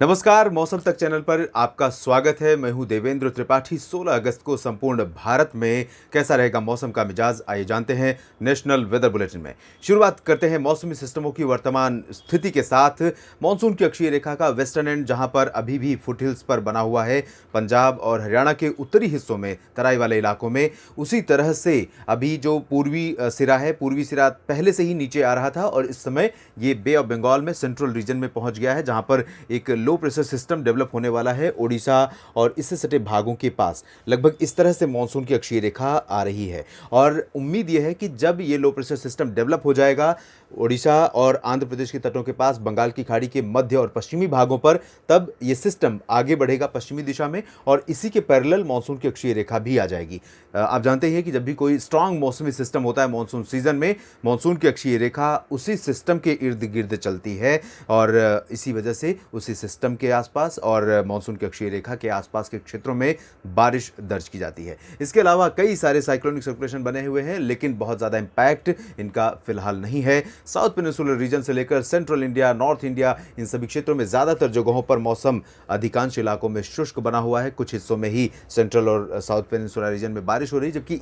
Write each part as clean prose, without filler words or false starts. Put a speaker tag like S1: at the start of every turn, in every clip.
S1: नमस्कार, मौसम तक चैनल पर आपका स्वागत है। मैं हूं देवेंद्र त्रिपाठी। 16 अगस्त को संपूर्ण भारत में कैसा रहेगा मौसम का मिजाज, आइए जानते हैं नेशनल वेदर बुलेटिन में। शुरुआत करते हैं मौसमी सिस्टमों की वर्तमान स्थिति के साथ। मानसून की अक्षीय रेखा का वेस्टर्न एंड जहां पर अभी भी फुटहिल्स पर बना हुआ है, पंजाब और हरियाणा के उत्तरी हिस्सों में, तराई वाले इलाकों में, उसी तरह से अभी जो पूर्वी सिरा है, पूर्वी सिरा पहले से ही नीचे आ रहा था और इस समय ये बे ऑफ बंगाल में सेंट्रल रीजन में पहुंच गया है, जहां पर एक लो प्रेशर सिस्टम डेवलप होने वाला है ओडिशा और इससे सटे भागों के पास। लगभग इस तरह से मानसून की अक्षीय रेखा आ रही है और उम्मीद यह है कि जब ये लो प्रेशर सिस्टम डेवलप हो जाएगा ओडिशा और आंध्र प्रदेश के तटों के पास, बंगाल की खाड़ी के मध्य और पश्चिमी भागों पर, तब ये सिस्टम आगे बढ़ेगा पश्चिमी दिशा में और इसी के पैरेलल मानसून की अक्षीय रेखा भी आ जाएगी। आप जानते हैं कि जब भी कोई स्ट्रांग मौसमी सिस्टम होता है मानसून सीजन में, मानसून की अक्षीय रेखा उसी सिस्टम के इर्द गिर्द चलती है और इसी वजह से उसी सिस्टम के आसपास और मानसून की अक्षीय रेखा के आसपास के क्षेत्रों में बारिश दर्ज की जाती है। इसके अलावा कई सारे साइक्लोनिक सर्कुलेशन बने हुए हैं, लेकिन बहुत ज़्यादा इंपैक्ट इनका फिलहाल नहीं है। साउथ पेनिनसुलर रीजन से लेकर सेंट्रल इंडिया, नॉर्थ इंडिया, इन सभी क्षेत्रों में ज़्यादातर जगहों पर मौसम अधिकांश इलाकों में शुष्क बना हुआ है। कुछ हिस्सों में ही सेंट्रल और साउथ पेनिनसुलर रीजन में बारिश हो रही है, जबकि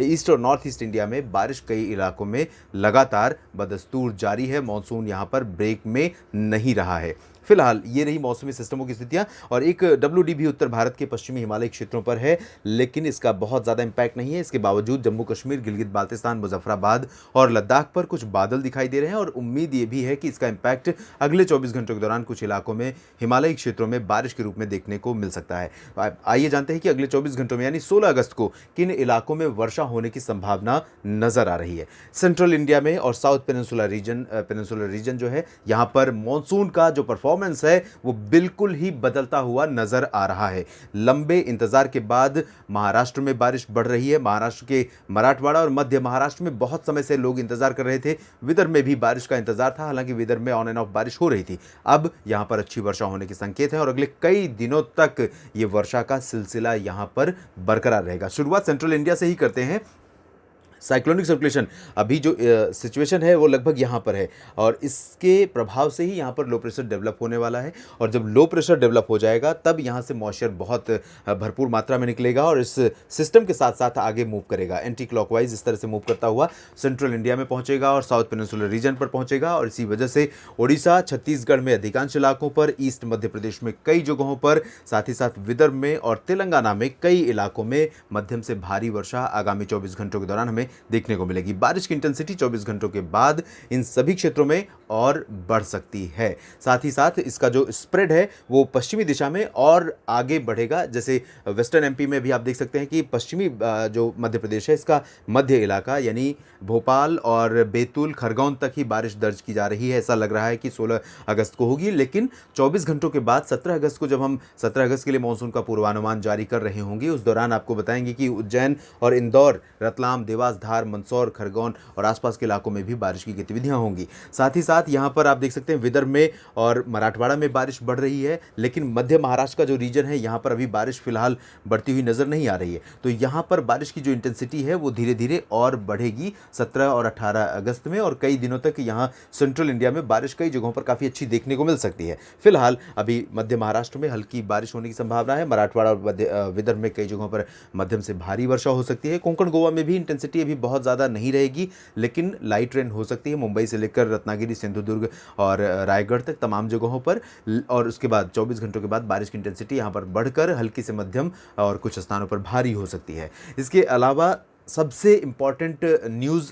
S1: ईस्ट और नॉर्थ ईस्ट इंडिया में बारिश कई इलाकों में लगातार बदस्तूर जारी है। मानसून यहाँ पर ब्रेक में नहीं रहा है। फिलहाल ये रही मौसमी सिस्टमों की स्थितियां और एक WD भी उत्तर भारत के पश्चिमी हिमालय क्षेत्रों पर है, लेकिन इसका बहुत ज़्यादा इंपैक्ट नहीं है। इसके बावजूद जम्मू कश्मीर, गिलगित बाल्तिस्तान, मुजफ्फराबाद और लद्दाख पर कुछ बादल दिखाई दे रहे हैं और उम्मीद ये भी है कि इसका इंपैक्ट अगले 24 घंटों के दौरान कुछ इलाकों में, हिमालयी क्षेत्रों में बारिश के रूप में देखने को मिल सकता है। आइए जानते हैं कि अगले 24 घंटों में यानी 16 अगस्त को किन इलाकों में वर्षा होने की संभावना नजर आ रही है। सेंट्रल इंडिया में और साउथ पेनिनसुलर रीजन जो है, यहाँ पर मानसून का जो परफॉर्मेंस है वो बिल्कुल ही बदलता हुआ नजर आ रहा है। लंबे इंतजार के बाद महाराष्ट्र में बारिश बढ़ रही है। महाराष्ट्र के मराठवाड़ा और मध्य महाराष्ट्र में बहुत समय से लोग इंतजार कर रहे थे। विदर्भ में भी बारिश का इंतजार था, हालांकि विदर्भ में ऑन एंड ऑफ बारिश हो रही थी। अब यहां पर अच्छी वर्षा होने के संकेत है और अगले कई दिनों तक ये वर्षा का सिलसिला यहां पर बरकरार रहेगा। शुरुआत सेंट्रल इंडिया से ही करते हैं। साइक्लोनिक सर्कुलेशन अभी जो सिचुएशन है वो लगभग यहाँ पर है और इसके प्रभाव से ही यहाँ पर लो प्रेशर डेवलप होने वाला है और जब लो प्रेशर डेवलप हो जाएगा तब यहाँ से मॉइस्चर बहुत भरपूर मात्रा में निकलेगा और इस सिस्टम के साथ साथ आगे मूव करेगा, एंटी क्लॉकवाइज इस तरह से मूव करता हुआ सेंट्रल इंडिया में पहुँचेगा और साउथ पेनिनसुलर रीजन पर पहुँचेगा और इसी वजह से ओडिशा, छत्तीसगढ़ में अधिकांश इलाकों पर, ईस्ट मध्य प्रदेश में कई जगहों पर, साथ ही साथ विदर्भ में और तेलंगाना में कई इलाकों में मध्यम से भारी वर्षा आगामी 24 घंटों के दौरान हमें देखने को मिलेगी। बारिश की इंटेंसिटी 24 घंटों के बाद इन सभी क्षेत्रों में और बढ़ सकती है। साथ ही साथ इसका जो स्प्रेड है वो पश्चिमी दिशा में और आगे बढ़ेगा। जैसे वेस्टर्न एमपी में भी आप देख सकते हैं कि पश्चिमी जो मध्य प्रदेश है, इसका मध्य इलाका यानी भोपाल और बैतूल, खरगोन तक ही बारिश दर्ज की जा रही है। ऐसा लग रहा है कि 16 अगस्त को होगी, लेकिन 24 घंटों के बाद 17 अगस्त को, जब हम 17 अगस्त के लिए मानसून का पूर्वानुमान जारी कर रहे होंगे, उस दौरान आपको बताएंगे कि उज्जैन और इंदौर, रतलाम, देवास, धार, मंदसौर, खरगोन और आसपास के इलाकों में भी बारिश की गतिविधियां होंगी। साथ ही साथ यहां पर आप देख सकते हैं विदर्भ में और मराठवाड़ा में बारिश बढ़ रही है, लेकिन मध्य महाराष्ट्र का जो रीजन है यहां पर अभी बारिश फिलहाल बढ़ती हुई नजर नहीं आ रही है। तो यहां पर बारिश की जो इंटेंसिटी है वो धीरे धीरे और बढ़ेगी 17 और 18 अगस्त में और कई दिनों तक यहां सेंट्रल इंडिया में बारिश कई जगहों पर काफ़ी अच्छी देखने को मिल सकती है। फिलहाल अभी मध्य महाराष्ट्र में हल्की बारिश होने की संभावना है। मराठवाड़ा और विदर्भ में कई जगहों पर मध्यम से भारी वर्षा हो सकती है। कोंकण गोवा में भी इंटेंसिटी अभी बहुत ज़्यादा नहीं रहेगी, लेकिन लाइट रेन हो सकती है मुंबई से लेकर रत्नागिरी, सिंधुदुर्ग और रायगढ़ तक तमाम जगहों पर। और उसके बाद 24 घंटों के बाद बारिश की इंटेंसिटी यहाँ पर बढ़कर हल्की से मध्यम और कुछ स्थानों पर भारी हो सकती है। इसके अलावा सबसे इम्पॉर्टेंट न्यूज़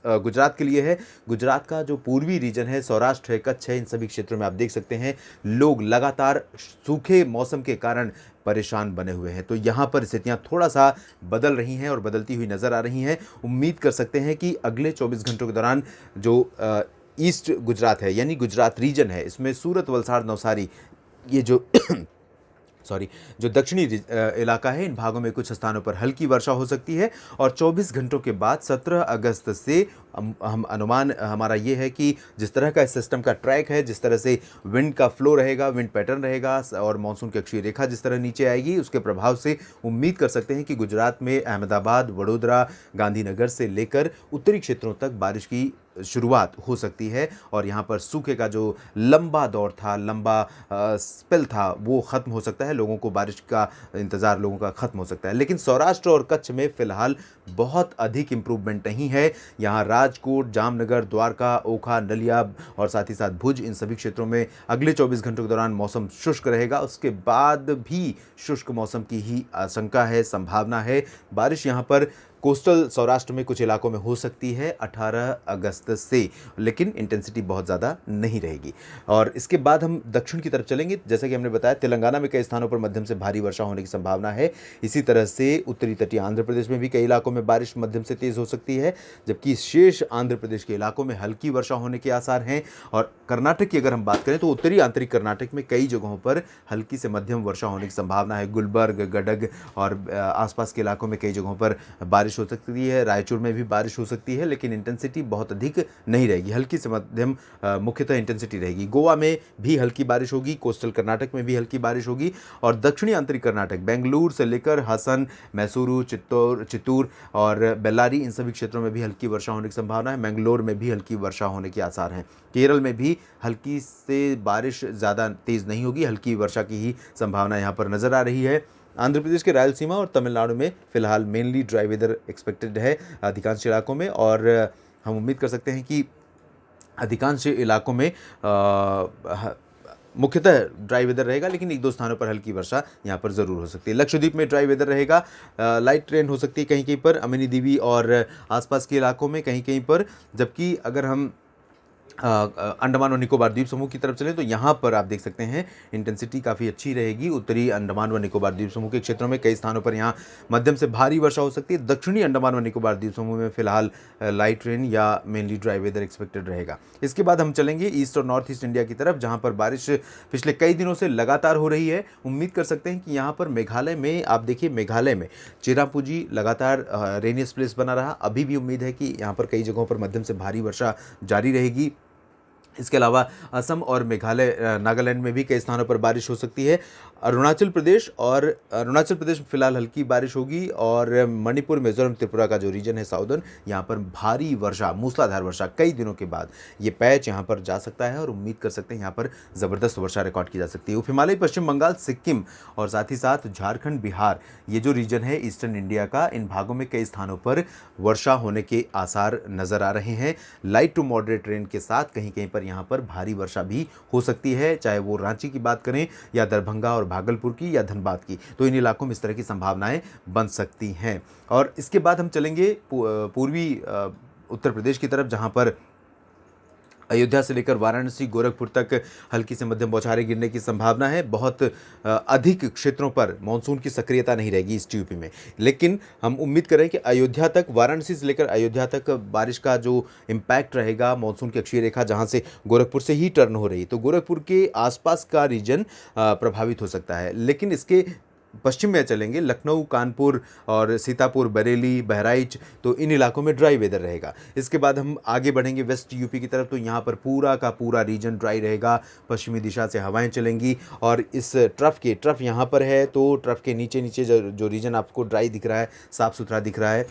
S1: गुजरात के लिए है। गुजरात का जो पूर्वी रीजन है, सौराष्ट्र है, कच्छ है, इन सभी क्षेत्रों में आप देख सकते हैं लोग लगातार सूखे मौसम के कारण परेशान बने हुए हैं। तो यहाँ पर स्थितियाँ थोड़ा सा बदल रही हैं और बदलती हुई नज़र आ रही हैं। उम्मीद कर सकते हैं कि अगले 24 घंटों के दौरान जो ईस्ट गुजरात है यानी गुजरात रीजन है, इसमें सूरत, वलसाड़, नवसारी, ये जो जो दक्षिणी इलाका है, इन भागों में कुछ स्थानों पर हल्की वर्षा हो सकती है और 24 घंटों के बाद 17 अगस्त से हम अनुमान हमारा ये है कि जिस तरह का इस सिस्टम का ट्रैक है, जिस तरह से विंड का फ्लो रहेगा, विंड पैटर्न रहेगा और मानसून की अक्षीय रेखा जिस तरह नीचे आएगी, उसके प्रभाव से उम्मीद कर सकते हैं कि गुजरात में अहमदाबाद, वडोदरा, गांधीनगर से लेकर उत्तरी क्षेत्रों तक बारिश की शुरुआत हो सकती है और यहाँ पर सूखे का जो लंबा दौर था, लंबा स्पेल था, वो ख़त्म हो सकता है। लोगों को बारिश का इंतज़ार लोगों का ख़त्म हो सकता है। लेकिन सौराष्ट्र और कच्छ में फ़िलहाल बहुत अधिक इम्प्रूवमेंट नहीं है। यहाँ राजकोट, जामनगर, द्वारका, ओखा, नलिया और साथ ही साथ भुज, इन सभी क्षेत्रों में अगले 24 घंटों के दौरान मौसम शुष्क रहेगा। उसके बाद भी शुष्क मौसम की ही आशंका है, संभावना है। बारिश यहाँ पर कोस्टल सौराष्ट्र में कुछ इलाकों में हो सकती है 18 अगस्त से, लेकिन इंटेंसिटी बहुत ज़्यादा नहीं रहेगी। और इसके बाद हम दक्षिण की तरफ चलेंगे। जैसा कि हमने बताया, तेलंगाना में कई स्थानों पर मध्यम से भारी वर्षा होने की संभावना है। इसी तरह से उत्तरी तटीय आंध्र प्रदेश में भी कई इलाकों में बारिश मध्यम से तेज़ हो सकती है, जबकि शेष आंध्र प्रदेश के इलाकों में हल्की वर्षा होने के आसार हैं। और कर्नाटक की अगर हम बात करें तो उत्तरी आंतरिक कर्नाटक में कई जगहों पर हल्की से मध्यम वर्षा होने की संभावना है। गुलबर्ग, गडग और आसपास के इलाकों में कई जगहों पर बारिश हो सकती है। रायचूर में भी बारिश हो सकती है, लेकिन इंटेंसिटी बहुत अधिक नहीं रहेगी, हल्की से मध्यम मुख्यतः इंटेंसिटी रहेगी। गोवा में भी हल्की बारिश होगी, कोस्टल कर्नाटक में भी हल्की बारिश होगी और दक्षिणी आंतरिक कर्नाटक, बेंगलुरु से लेकर हसन, मैसूरू, चित्तूर और बेल्लारी, इन सभी क्षेत्रों में भी हल्की वर्षा होने की संभावना है। मैंगलोर में भी हल्की वर्षा होने के आसार हैं। केरल में भी हल्की से बारिश, ज़्यादा तेज़ नहीं होगी, हल्की वर्षा की ही संभावना यहाँ पर नज़र आ रही है। आंध्र प्रदेश के रायलसीमा और तमिलनाडु में फिलहाल मेनली ड्राई वेदर एक्सपेक्टेड है अधिकांश इलाकों में, और हम उम्मीद कर सकते हैं कि अधिकांश इलाकों में मुख्यतः ड्राई वेदर रहेगा, लेकिन एक दो स्थानों पर हल्की वर्षा यहाँ पर ज़रूर हो सकती है। लक्षद्वीप में ड्राई वेदर रहेगा, लाइट रेन हो सकती है कहीं कहीं पर, अमिनी दीवी और आसपास के इलाकों में कहीं कहीं पर। जबकि अगर हम अंडमान और निकोबार द्वीप समूह की तरफ चलें तो यहाँ पर आप देख सकते हैं इंटेंसिटी काफ़ी अच्छी रहेगी। उत्तरी अंडमान व निकोबार द्वीप समूह के क्षेत्रों में कई स्थानों पर यहाँ मध्यम से भारी वर्षा हो सकती है। दक्षिणी अंडमान व निकोबार द्वीप समूह में फिलहाल लाइट रेन या मेनली ड्राई वेदर एक्सपेक्टेड रहेगा। इसके बाद हम चलेंगे ईस्ट और नॉर्थ ईस्ट इंडिया की तरफ, जहाँ पर बारिश पिछले कई दिनों से लगातार हो रही है। उम्मीद कर सकते हैं कि यहाँ पर मेघालय में, आप देखिए मेघालय में चिरापुंजी लगातार रेनियस प्लेस बना रहा। अभी भी उम्मीद है कि यहाँ पर कई जगहों पर मध्यम से भारी वर्षा जारी रहेगी। इसके अलावा असम और मेघालय, नागालैंड में भी कई स्थानों पर बारिश हो सकती है। अरुणाचल प्रदेश में फिलहाल हल्की बारिश होगी और मणिपुर, मिजोरम, त्रिपुरा का जो रीजन है साउदर्न, यहाँ पर भारी वर्षा, मूसलाधार वर्षा कई दिनों के बाद ये पैच यहाँ पर जा सकता है और उम्मीद कर सकते हैं यहाँ पर ज़बरदस्त वर्षा रिकॉर्ड की जा सकती है। उप हिमालय, पश्चिम बंगाल, सिक्किम और साथ ही साथ झारखंड, बिहार, ये जो रीजन है ईस्टर्न इंडिया का, इन भागों में कई स्थानों पर वर्षा होने के आसार नज़र आ रहे हैं। लाइट टू मॉडरेट रेन के साथ कहीं कहीं पर यहाँ पर भारी वर्षा भी हो सकती है, चाहे वो रांची की बात करें या दरभंगा और भागलपुर की या धनबाद की, तो इन इलाकों में इस तरह की संभावनाएं बन सकती हैं। और इसके बाद हम चलेंगे पूर्वी उत्तर प्रदेश की तरफ, जहां पर अयोध्या से लेकर वाराणसी, गोरखपुर तक हल्की से मध्यम बौछारें गिरने की संभावना है। बहुत अधिक क्षेत्रों पर मानसून की सक्रियता नहीं रहेगी ईस्ट यूपी में, लेकिन हम उम्मीद करें कि अयोध्या तक, वाराणसी से लेकर अयोध्या तक बारिश का जो इम्पैक्ट रहेगा, मानसून की अक्षीय रेखा जहां से गोरखपुर से ही टर्न हो रही है, तो गोरखपुर के आसपास का रीजन प्रभावित हो सकता है। लेकिन इसके पश्चिम में चलेंगे, लखनऊ, कानपुर और सीतापुर, बरेली, बहराइच, तो इन इलाकों में ड्राई वेदर रहेगा। इसके बाद हम आगे बढ़ेंगे वेस्ट यूपी की तरफ, तो यहाँ पर पूरा का पूरा रीजन ड्राई रहेगा। पश्चिमी दिशा से हवाएं चलेंगी और इस ट्रफ यहाँ पर है, तो ट्रफ के नीचे नीचे जो रीजन आपको ड्राई दिख रहा है, साफ़ सुथरा दिख रहा है,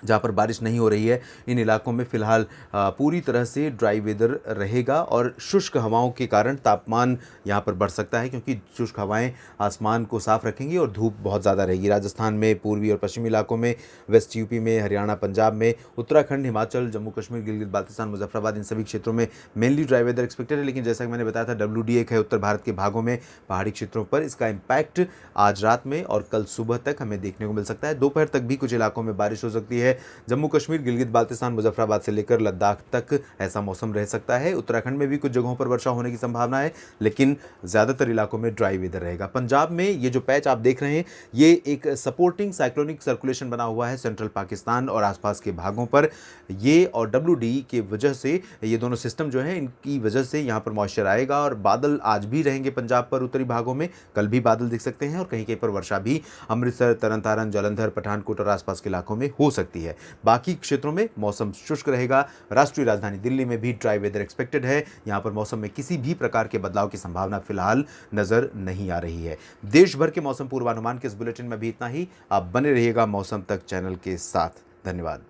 S1: जहाँ पर बारिश नहीं हो रही है, इन इलाकों में फ़िलहाल पूरी तरह से ड्राई वेदर रहेगा और शुष्क हवाओं के कारण तापमान यहाँ पर बढ़ सकता है, क्योंकि शुष्क हवाएं आसमान को साफ रखेंगी और धूप बहुत ज़्यादा रहेगी। राजस्थान में, पूर्वी और पश्चिमी इलाकों में, वेस्ट यूपी में, हरियाणा, पंजाब में, उत्तराखंड, हिमाचल, जम्मू कश्मीर, गिलगित बाल्टिस्तान, मुजफ्फराबाद, इन सभी क्षेत्रों में मेनली ड्राई वेदर एक्सपेक्टेड है। लेकिन जैसा कि मैंने बताया था, WD1 है उत्तर भारत के भागों में, पहाड़ी क्षेत्रों पर इसका इम्पैक्ट आज रात में और कल सुबह तक हमें देखने को मिल सकता है। दोपहर तक भी कुछ इलाकों में बारिश हो सकती है। जम्मू कश्मीर, गिलगित बाल्टिस्तान, मुजफ्फराबाद से लेकर लद्दाख तक ऐसा मौसम रह सकता है। उत्तराखंड में भी कुछ जगहों पर वर्षा होने की संभावना है, लेकिन ज़्यादातर इलाकों में ड्राई वेदर रहेगा। पंजाब में ये जो पैच आप देख रहे हैं, ये एक सपोर्टिंग साइक्लोनिक सर्कुलेशन बना हुआ है सेंट्रल पाकिस्तान और आसपास के भागों पर। ये और WD की वजह से, ये दोनों सिस्टम जो है, इनकी वजह से यहाँ पर मॉइस्चर आएगा और बादल आज भी रहेंगे पंजाब पर उत्तरी भागों में। कल भी बादल दिख सकते हैं और कहीं कहीं पर वर्षा भी अमृतसर, तरन तारन, जालंधर, पठानकोट और आसपास के इलाकों में हो सकती है। बाकी क्षेत्रों में मौसम शुष्क रहेगा। राष्ट्रीय राजधानी दिल्ली में भी ड्राई वेदर एक्सपेक्टेड है। यहाँ पर मौसम में किसी भी प्रकार के बदलाव की संभावना फिलहाल नजर नहीं आ रही है। देश भर के मौसम पूर्वानुमान के इस बुलेटिन में भी इतना ही। आप बने रहिएगा मौसम तक चैनल के साथ। धन्यवाद।